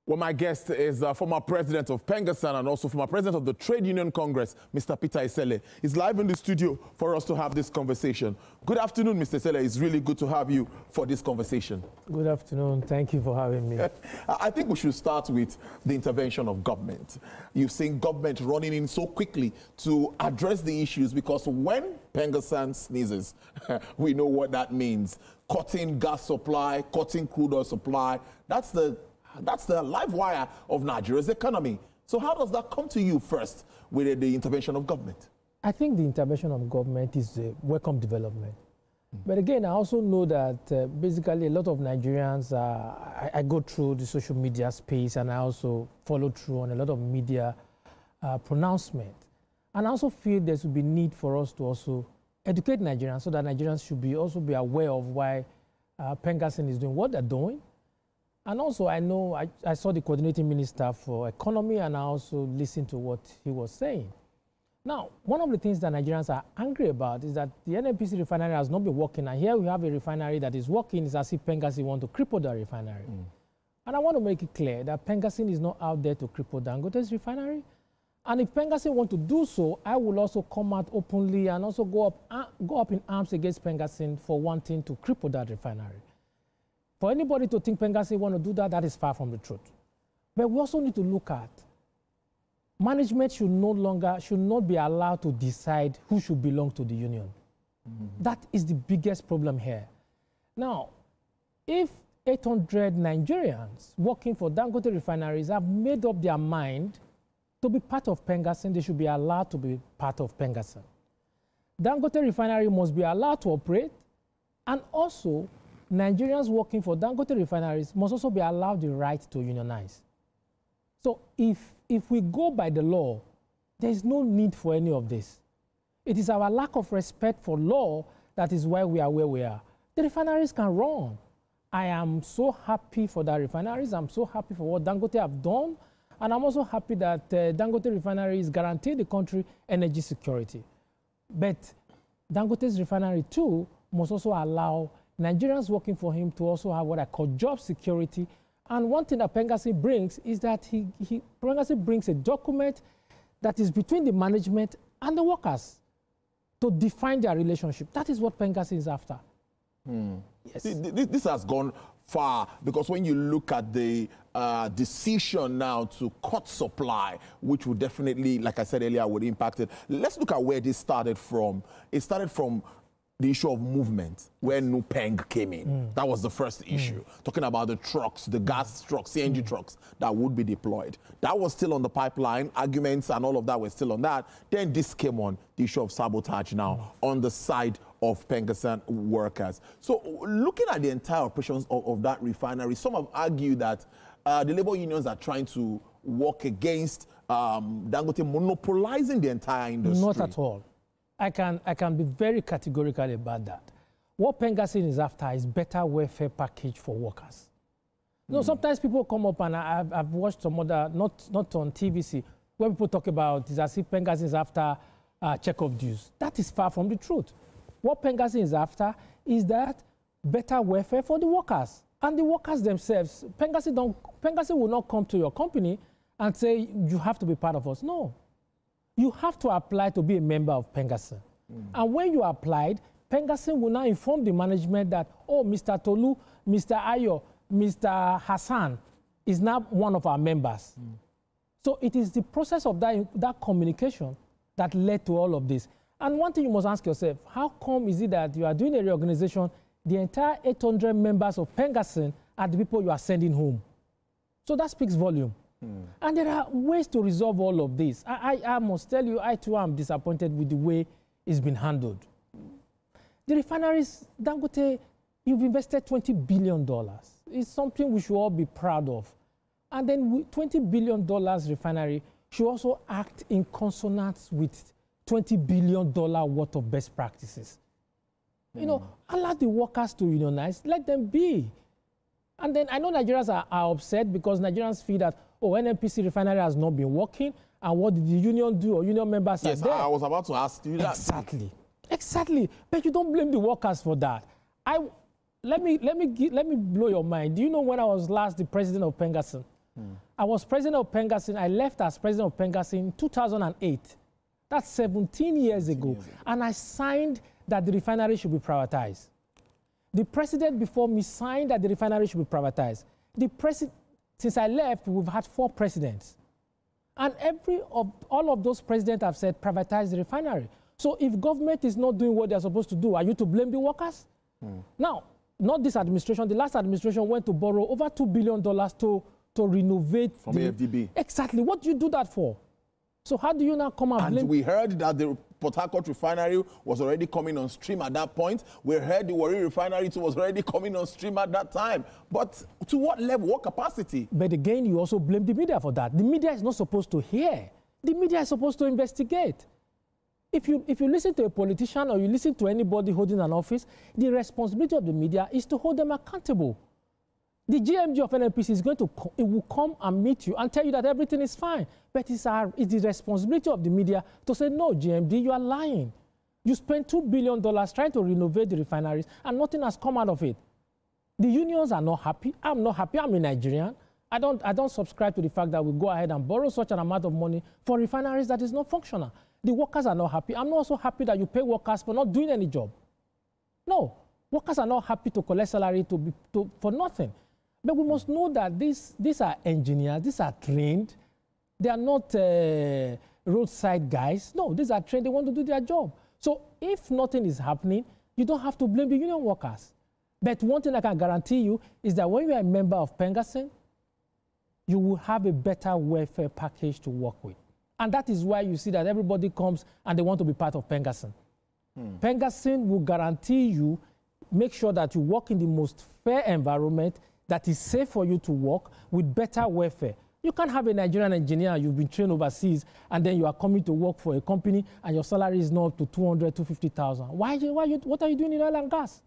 Well, my guest is former president of PENGASSAN and also former president of the Trade Union Congress, Mr. Peter Esele. He's live in the studio for us to have this conversation. Good afternoon, Mr. Esele. It's really good to have you for this conversation. Good afternoon. Thank you for having me. I think we should start with the intervention of government. You've seen government running in so quickly to address the issues because when PENGASSAN sneezes, we know what that means. Cutting gas supply, cutting crude oil supply, that's the live wire of Nigeria's economy. So how does that come to you first with the intervention of government? I think the intervention of government is a welcome development. But again, I also know that basically a lot of Nigerians, I go through the social media space and I also follow through on a lot of media pronouncement. And I also feel there should be need for us to also educate Nigerians so that Nigerians should also be aware of why PENGASSAN is doing what they're doing. And also, I know I saw the coordinating minister for economy, and I also listened to what he was saying. Now, one of the things that Nigerians are angry about is that the NNPC refinery has not been working, and here we have a refinery that is working. It's as if PENGASSAN want to cripple the refinery. And I want to make it clear that PENGASSAN is not out there to cripple Dangote's refinery. And if PENGASSAN want to do so, I will also come out openly and also go up in arms against PENGASSAN for wanting to cripple that refinery. For anybody to think PENGASSAN want to do that, that is far from the truth. But we also need to look at management should not be allowed to decide who should belong to the union. That is the biggest problem here. Now, if 800 Nigerians working for Dangote refineries have made up their mind to be part of PENGASSAN, they should be allowed to be part of PENGASSAN. Dangote refinery must be allowed to operate, and also Nigerians working for Dangote refineries must also be allowed the right to unionize. So if we go by the law, there is no need for any of this. It is our lack of respect for law that is why we are where we are. The refineries can run. I am so happy for the refineries. I'm so happy for what Dangote have done. And I'm also happy that Dangote refinery is guaranteed the country energy security. But Dangote's refinery too must also allow Nigerians working for him to also have what I call job security. And one thing that PENGASSAN brings is that PENGASSAN brings a document that is between the management and the workers to define their relationship. That is what PENGASSAN is after. Yes. This has gone far, because when you look at the decision now to cut supply, which would definitely, like I said earlier, would impact it. Let's look at where this started from. It started from the issue of movement, where NUPENG came in. That was the first issue. Talking about the trucks, the gas trucks, CNG trucks that would be deployed. That was still on the pipeline. Arguments and all of that were still on that. Then this came on, the issue of sabotage now on the side of PENGASSAN workers. So looking at the entire operations of that refinery, some have argued that the labor unions are trying to work against Dangote monopolizing the entire industry. Not at all. I can be very categorical about that. What PENGASSAN is after is better welfare package for workers. You know, sometimes people come up, and I've watched some other, not on TVC, where people talk about it as if PENGASSAN is after check-off dues. That is far from the truth. What PENGASSAN is after is that better welfare for the workers. And the workers themselves, PENGASSAN will not come to your company and say, you have to be part of us. No. You have to apply to be a member of PENGASSAN. And when you applied, PENGASSAN will now inform the management that, oh, Mr. Tolu, Mr. Ayo, Mr. Hassan is now one of our members. So it is the process of that communication that led to all of this. And one thing you must ask yourself, how come is it that you are doing a reorganization, the entire 800 members of PENGASSAN are the people you are sending home? So that speaks volume. And there are ways to resolve all of this. I must tell you, I too am disappointed with the way it's been handled. The refineries, Dangote, you've invested $20 billion. It's something we should all be proud of. And then $20 billion refinery should also act in consonance with $20 billion worth of best practices. You know, allow the workers to unionize, let them be. And then I know Nigerians are upset because Nigerians feel that, oh, NNPC refinery has not been working, and what did the union do, or union members are there? Yes, I was about to ask you that. Exactly. Exactly. But you don't blame the workers for that. Let me blow your mind. Do you know when I was last the president of PENGASSAN? I was president of PENGASSAN. I left as president of PENGASSAN in 2008. That's 17 years ago. And I signed that the refinery should be privatized. The president before me signed that the refinery should be privatized. Since I left, we've had 4 presidents. And all of those presidents have said, privatize the refinery. So if government is not doing what they're supposed to do, are you to blame the workers? Now, not this administration. The last administration went to borrow over $2 billion to renovate. From AFDB. Exactly. What do you do that for? So how do you now come and blame? And we heard that the Port Harcourt refinery was already coming on stream at that point. We heard the Warri refinery too was already coming on stream at that time. But to what level, what capacity? But again, you also blame the media for that. The media is not supposed to hear. The media is supposed to investigate. If you listen to a politician or you listen to anybody holding an office, the responsibility of the media is to hold them accountable. The GMG of NNPC is it will come and meet you and tell you that everything is fine. But it's the responsibility of the media to say, no, GMD, you are lying. You spent $2 billion trying to renovate the refineries and nothing has come out of it. The unions are not happy. I'm not happy. I'm a Nigerian. I don't subscribe to the fact that we go ahead and borrow such an amount of money for refineries that is not functional. The workers are not happy. I'm not also happy that you pay workers for not doing any job. No, workers are not happy to collect salary for nothing. But we must know that these are engineers, these are trained. They are not roadside guys. No, these are trained, they want to do their job. So if nothing is happening, you don't have to blame the union workers. But one thing I can guarantee you is that when you are a member of PENGASSAN, you will have a better welfare package to work with. And that is why you see that everybody comes and they want to be part of PENGASSAN. PENGASSAN will guarantee you, make sure that you work in the most fair environment that is safe for you to work with better welfare. You can't have a Nigerian engineer, you've been trained overseas, and then you are coming to work for a company and your salary is not up to 200, 250,000. What are you doing in oil and gas?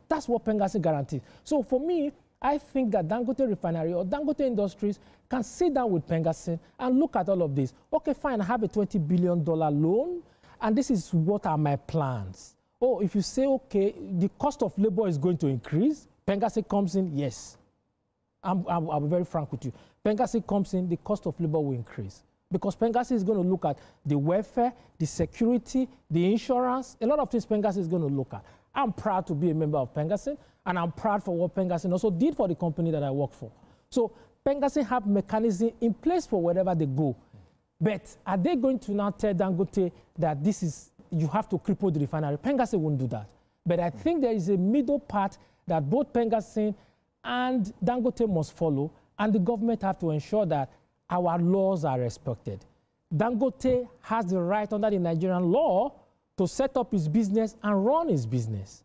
That's what PENGASSAN guarantees. So for me, I think that Dangote Refinery or Dangote Industries can sit down with PENGASSAN and look at all of this. Okay, fine, I have a $20 billion loan, and this is what are my plans. Oh, if you say, okay, the cost of labor is going to increase, PENGASSAN comes in, yes. I'll be very frank with you. PENGASSAN comes in, the cost of labor will increase. Because PENGASSAN is going to look at the welfare, the security, the insurance, a lot of things PENGASSAN is going to look at. I'm proud to be a member of PENGASSAN, and I'm proud for what PENGASSAN also did for the company that I work for. So PENGASSAN have mechanisms in place for wherever they go. But are they going to now tell Dangote that you have to cripple the refinery? PENGASSAN won't do that. But I think there is a middle path that both PENGASSAN and Dangote must follow, and the government have to ensure that our laws are respected. Dangote has the right under the Nigerian law to set up his business and run his business.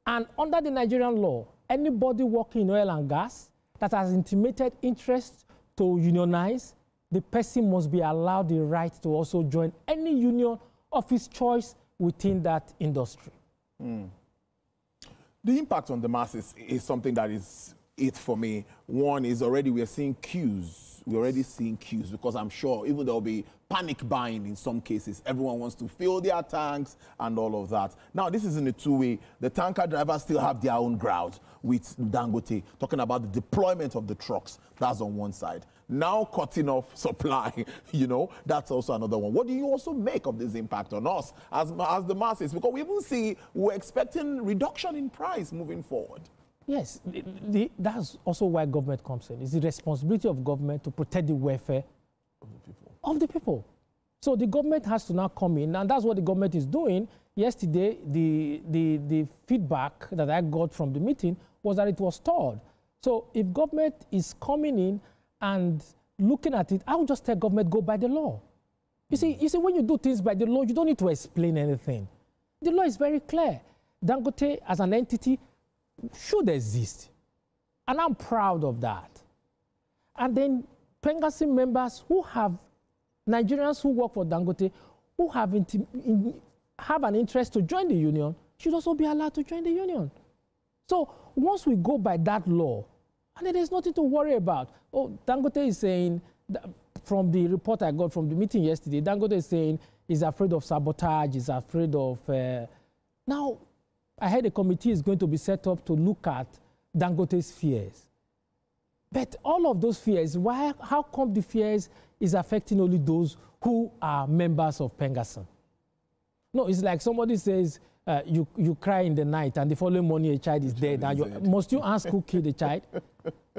And under the Nigerian law, anybody working in oil and gas that has intimated interest to unionize, the person must be allowed the right to also join any union of his choice within that industry. The impact on the masses is something that is it for me. One is already we're seeing queues. We're already seeing queues because I'm sure even there'll be panic buying in some cases. Everyone wants to fill their tanks and all of that. Now, this is in a two-way. The tanker drivers still have their own ground with Dangote, talking about the deployment of the trucks. That's on one side. Now cutting off supply, you know, that's also another one. What do you also make of this impact on us as the masses? Because we even see we're expecting reduction in price moving forward. Yes, that's also why government comes in. It's the responsibility of government to protect the welfare of the people. So the government has to now come in, and that's what the government is doing. Yesterday, the feedback that I got from the meeting was that it was stalled. So if government is coming in and looking at it, I would just tell government, go by the law. You see, when you do things by the law, you don't need to explain anything. The law is very clear. Dangote as an entity should exist. And I'm proud of that. And then PENGASSAN members who have, Nigerians who work for Dangote, who have an interest to join the union, should also be allowed to join the union. So once we go by that law, and then there's nothing to worry about. Oh, Dangote is saying, from the report I got from the meeting yesterday, Dangote is saying he's afraid of sabotage, he's afraid of... Now, I heard a committee is going to be set up to look at Dangote's fears. But all of those fears, how come the fears is affecting only those who are members of PENGASSAN? No, it's like somebody says, you cry in the night and the following morning a child is dead. Must you ask who killed the child?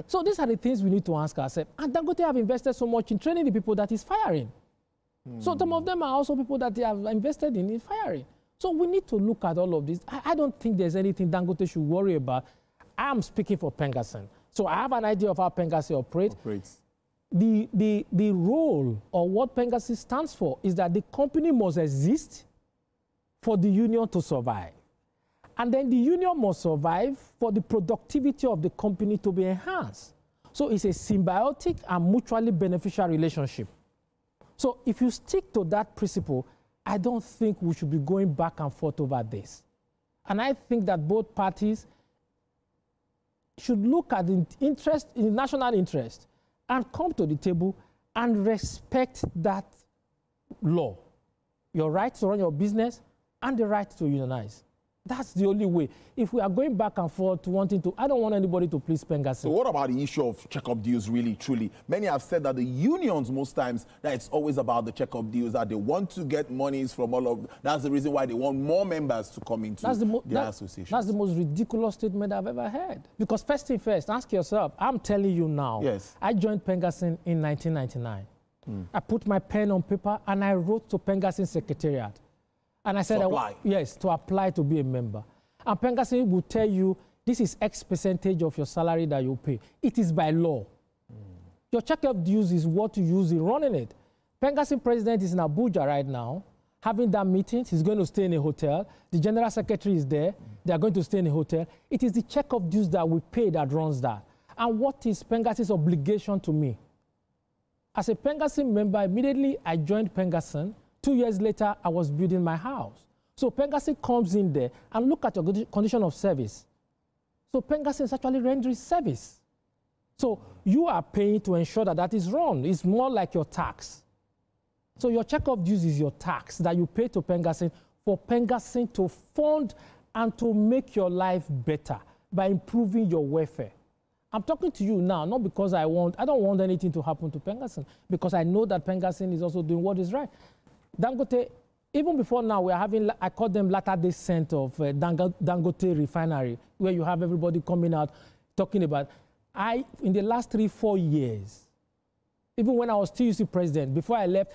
So these are the things we need to ask ourselves. And Dangote have invested so much in training the people that he's firing. So some of them are also people that they have invested in firing. So we need to look at all of this. I don't think there's anything Dangote should worry about. I'm speaking for PENGASSAN. So I have an idea of how PENGASSAN operates. The role or what PENGASSAN stands for is that the company must exist for the union to survive. And then the union must survive for the productivity of the company to be enhanced. So it's a symbiotic and mutually beneficial relationship. So if you stick to that principle, I don't think we should be going back and forth over this. And I think that both parties should look at the interest, in the national interest, and come to the table and respect that law. Your right to run your business and the right to unionize. That's the only way. If we are going back and forth wanting to, I don't want anybody to please PENGASSAN. So what about the issue of check-up deals really, truly? Many have said that the unions most times, that it's always about the check-up deals, that they want to get monies from all of, that's the reason why they want more members to come into their association. That's the most ridiculous statement I've ever heard. Because first thing first, ask yourself, I'm telling you now, yes. I joined PENGASSAN in 1999. I put my pen on paper and I wrote to PENGASSAN Secretariat. And I said, yes, to apply to be a member. And PENGASSAN will tell you, this is X percentage of your salary that you pay. It is by law. Your check-up dues is what you use in running it. PENGASSAN president is in Abuja right now, having that meeting. He's going to stay in a hotel. The general secretary is there. They are going to stay in a hotel. It is the check-up dues that we pay that runs that. And what is PENGASSAN's obligation to me? As a PENGASSAN member, immediately I joined PENGASSAN. 2 years later, I was building my house. So PENGASSAN comes in there and look at your condition of service. So PENGASSAN is actually rendering service. So you are paying to ensure that that is run. It's more like your tax. So your check-off dues is your tax that you pay to PENGASSAN for PENGASSAN to fund and to make your life better by improving your welfare. I'm talking to you now, not because I don't want anything to happen to PENGASSAN, because I know that PENGASSAN is also doing what is right. Dangote, even before now, we are having, I call them latter-day scent of Dangote Refinery, where you have everybody coming out talking about. In the last 3-4 years, even when I was TUC president, before I left,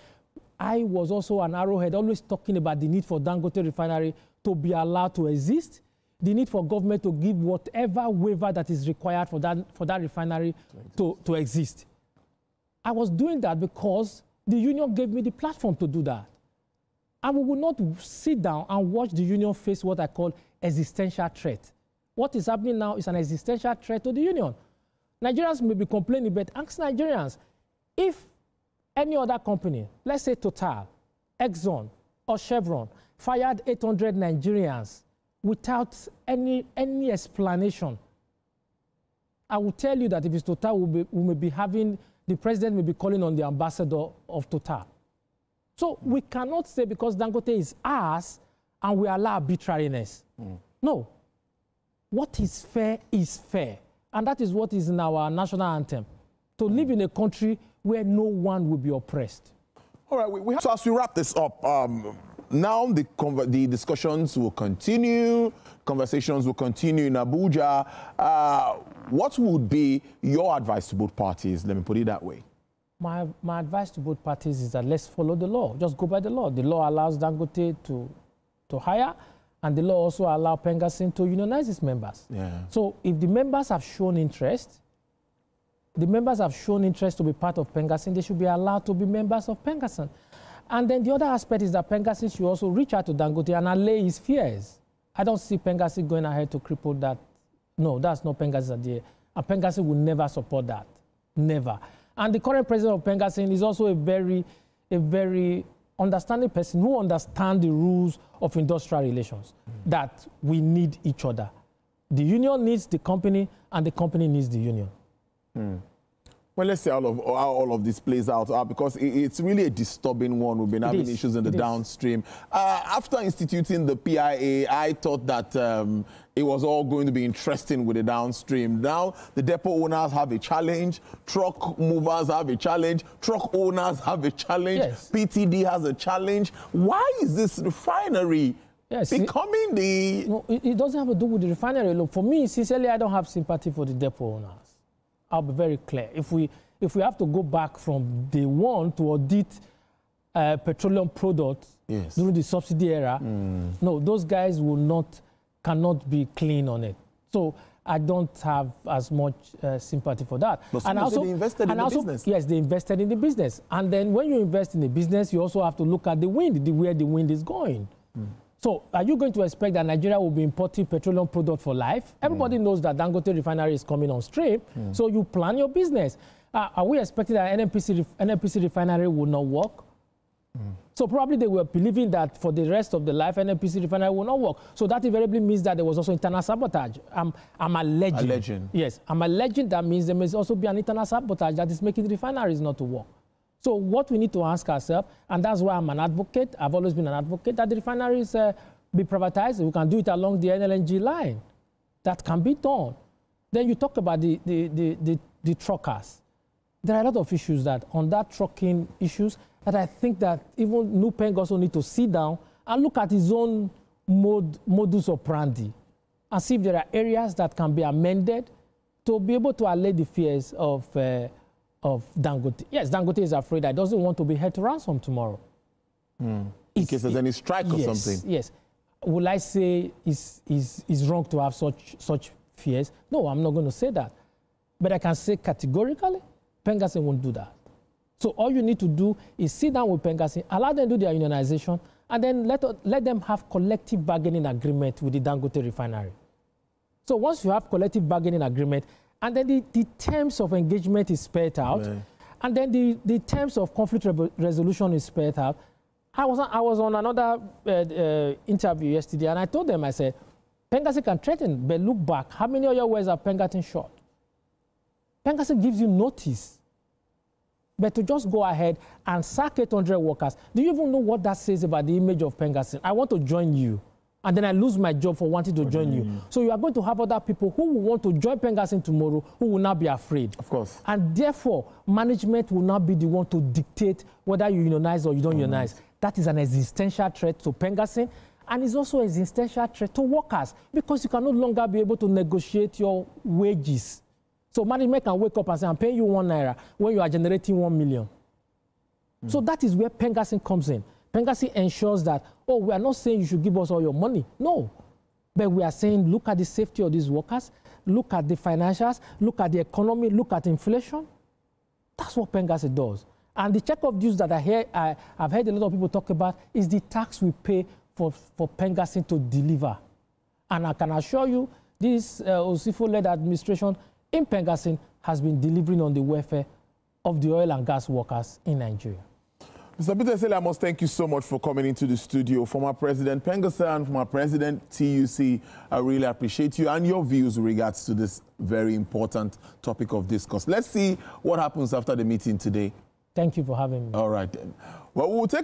I was also an arrowhead, always talking about the need for Dangote Refinery to be allowed to exist, the need for government to give whatever waiver that is required for that refinery to exist. I was doing that because the union gave me the platform to do that. And we will not sit down and watch the union face what I call existential threat. What is happening now is an existential threat to the union. Nigerians may be complaining, but ask Nigerians, if any other company, let's say Total, Exxon, or Chevron, fired 800 Nigerians without any explanation, I will tell you that if it's Total, we may be having, the president may be calling on the ambassador of Total. So we cannot say because Dangote is ours and we allow arbitrariness. No. What is fair is fair. And that is what is in our national anthem. To live in a country where no one will be oppressed. All right. So as we wrap this up, now the discussions will continue, conversations will continue in Abuja. What would be your advice to both parties? Let me put it that way. My advice to both parties is that let's follow the law. Just go by the law. The law allows Dangote to hire, and the law also allows PENGASSAN to unionize its members. Yeah. So if the members have shown interest, to be part of PENGASSAN, they should be allowed to be members of PENGASSAN. And then the other aspect is that PENGASSAN should also reach out to Dangote and allay his fears. I don't see PENGASSAN going ahead to cripple that. No, that's not PENGASSAN's idea. And PENGASSAN will never support that. Never. And the current president of PENGASSAN is also a very understanding person who understands the rules of industrial relations, that we need each other. The union needs the company, and the company needs the union. Well, let's see how all of this plays out, because it's really a disturbing one. We've been having issues in the downstream. After instituting the PIA, I thought that it was all going to be interesting with the downstream. Now, the depot owners have a challenge, truck movers have a challenge, truck owners have a challenge, yes. PTD has a challenge. Why is this refinery becoming the... No, it doesn't have to do with the refinery. Look, for me, sincerely, I don't have sympathy for the depot owners. I'll be very clear. If we have to go back from day one to audit petroleum products during the subsidy era, no, those guys cannot be clean on it. So I don't have as much sympathy for that. But and also, they invested in the business. Yes, they invested in the business. And then when you invest in the business, you also have to look at the wind, where the wind is going. So are you going to expect that Nigeria will be importing petroleum product for life? Everybody knows that Dangote Refinery is coming on stream, so you plan your business. Are we expecting that NNPC Refinery will not work? So probably they were believing that for the rest of the life, NNPC Refinery will not work. So that invariably means that there was also internal sabotage. I'm alleging. Alleging. Yes, I'm alleging that means there must also be an internal sabotage that is making the refineries not to work. So what we need to ask ourselves, and that's why I'm an advocate, I've always been an advocate, that the refineries be privatized. We can do it along the NLNG line. That can be done. Then you talk about the truckers. There are a lot of issues that, on that trucking issues, that I think that even NUPENG also need to sit down and look at his own modus operandi and see if there are areas that can be amended to be able to allay the fears of Dangote. Yes, Dangote is afraid that he doesn't want to be held to ransom tomorrow. In case there's any strike or something. Yes. Will I say it's wrong to have such fears? No, I'm not going to say that. But I can say categorically, PENGASSAN won't do that. So all you need to do is sit down with PENGASSAN, allow them to do their unionization, and then let them have collective bargaining agreement with the Dangote Refinery. So once you have collective bargaining agreement, and then the terms of engagement is spelled out, and then the terms of conflict resolution is spelled out. I was on another interview yesterday, and I told them, I said, PENGASSAN can threaten, but look back. How many of your words have PENGASSAN shot? PENGASSAN gives you notice. But to just go ahead and sack 800 workers, do you even know what that says about the image of PENGASSAN? I want to join you, and then I lose my job for wanting to join you. So you are going to have other people who will want to join PENGASSAN tomorrow who will not be afraid. Of course. And therefore, management will not be the one to dictate whether you unionize or you don't unionize. That is an existential threat to PENGASSAN, and it's also an existential threat to workers, because you can no longer be able to negotiate your wages. So management can wake up and say, I'm paying you ₦1 when you are generating 1 million. So that is where PENGASSAN comes in. PENGASSAN ensures that, oh, we are not saying you should give us all your money. No. But we are saying, look at the safety of these workers, look at the financials, look at the economy, look at inflation. That's what PENGASSAN does. And the check of dues that I've heard a lot of people talk about is the tax we pay for PENGASSAN to deliver. And I can assure you, this Osifo-led administration in PENGASSAN has been delivering on the welfare of the oil and gas workers in Nigeria. Mr. Peter Esele, I must thank you so much for coming into the studio. Former President PENGASSAN, former President TUC, I really appreciate you and your views with regards to this very important topic of discourse. Let's see what happens after the meeting today. Thank you for having me. All right, then. Well, we'll take